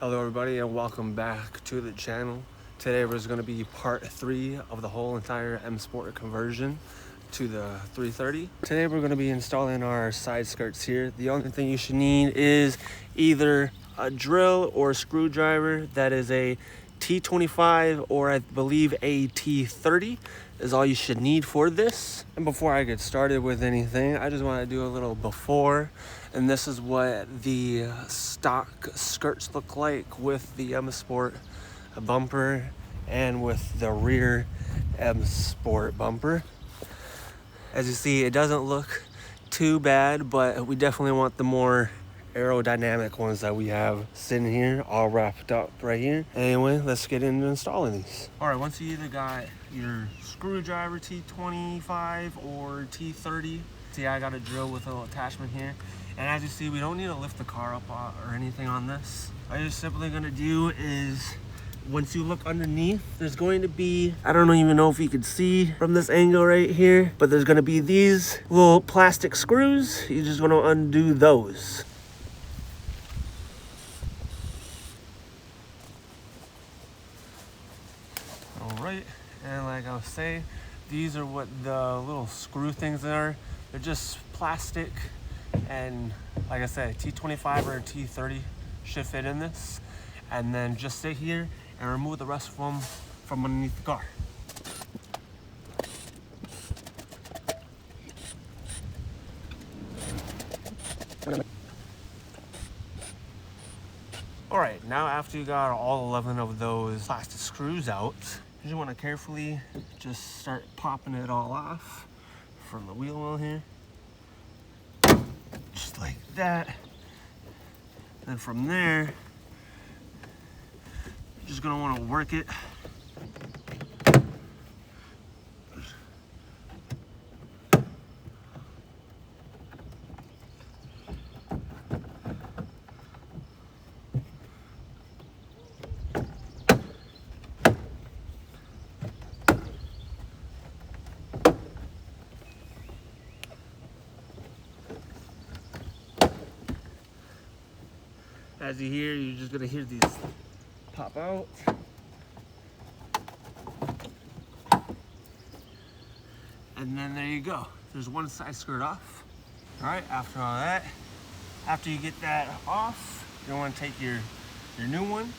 Hello everybody and welcome back to the channel. Today was going to be part 3 of the whole entire M Sport conversion to the 330. Today we're going to be installing our side skirts here. The only thing you should need is either a drill or a screwdriver. That is a T25 or I believe a T30 is all you should need for this. And before I get started with anything, I just want to do a little before. And this is what the stock skirts look like with the M Sport bumper and with the rear M Sport bumper. As you see, it doesn't look too bad, but we definitely want the more aerodynamic ones that we have sitting here all wrapped up right here. Anyway, let's get into installing these. All right, once you either got your screwdriver T25 or T30, see I got a drill with a little attachment here. And as you see, we don't need to lift the car up or anything on this. All you're simply gonna do is, once you look underneath, there's going to be, I don't even know if you can see from this angle right here, but there's gonna be these little plastic screws. You're just gonna undo those. All right, and like I was saying, these are what the little screw things are. They're just plastic, and like I said, T25 or T30 should fit in this. And then just sit here and remove the rest of them from underneath the car. All right, now after you got all 11 of those plastic screws out, you just want to carefully just start popping it all off from the wheel well here. Just like that. And from there, you're just gonna want to work it. As you hear, you're just gonna hear these pop out. And then there you go. There's one side skirt off. All right, after all that, after you get that off, you're gonna take your new one.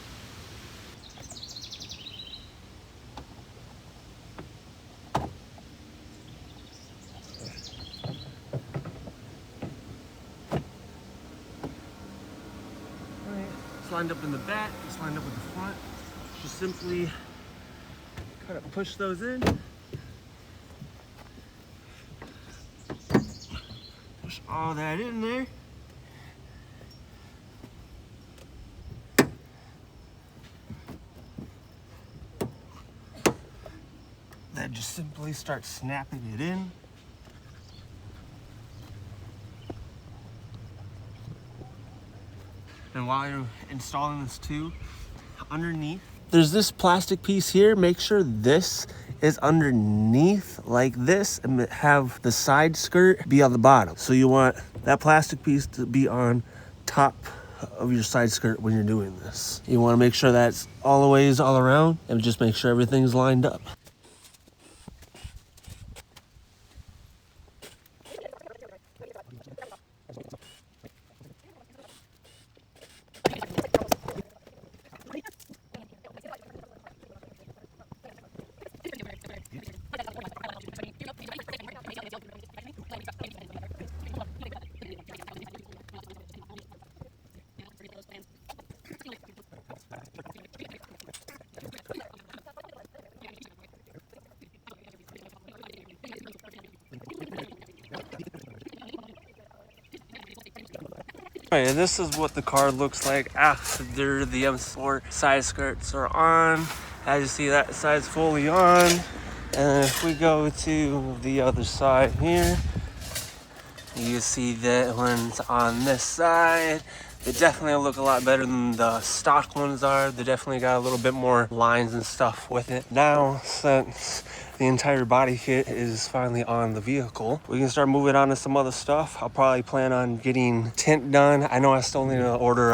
Lined up in the back, it's lined up with the front. Just simply kind of push those in. Push all that in there. Then just simply start snapping it in. And while you're installing this too, underneath, there's this plastic piece here. Make sure this is underneath like this and have the side skirt be on the bottom. So you want that plastic piece to be on top of your side skirt when you're doing this. You want to make sure that's all the ways all around and just make sure everything's lined up. Alright, and this is what the car looks like after the M Sport side skirts are on. As you see, that side's fully on. And if we go to the other side here, you see that one's on this side. They definitely look a lot better than the stock ones are. They definitely got a little bit more lines and stuff with it. Now, since the entire body kit is finally on the vehicle, we can start moving on to some other stuff. I'll probably plan on getting tint done. I know I still need to order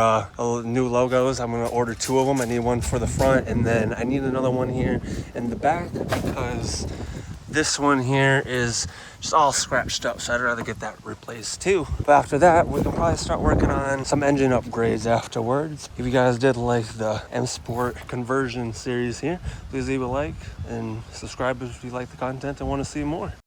new logos. I'm gonna order 2 of them. I need one for the front, and then I need another one here in the back because this one here is just all scratched up, so I'd rather get that replaced too. But after that, we can probably start working on some engine upgrades afterwards. If you guys did like the M Sport conversion series here, please leave a like and subscribe if you like the content and want to see more.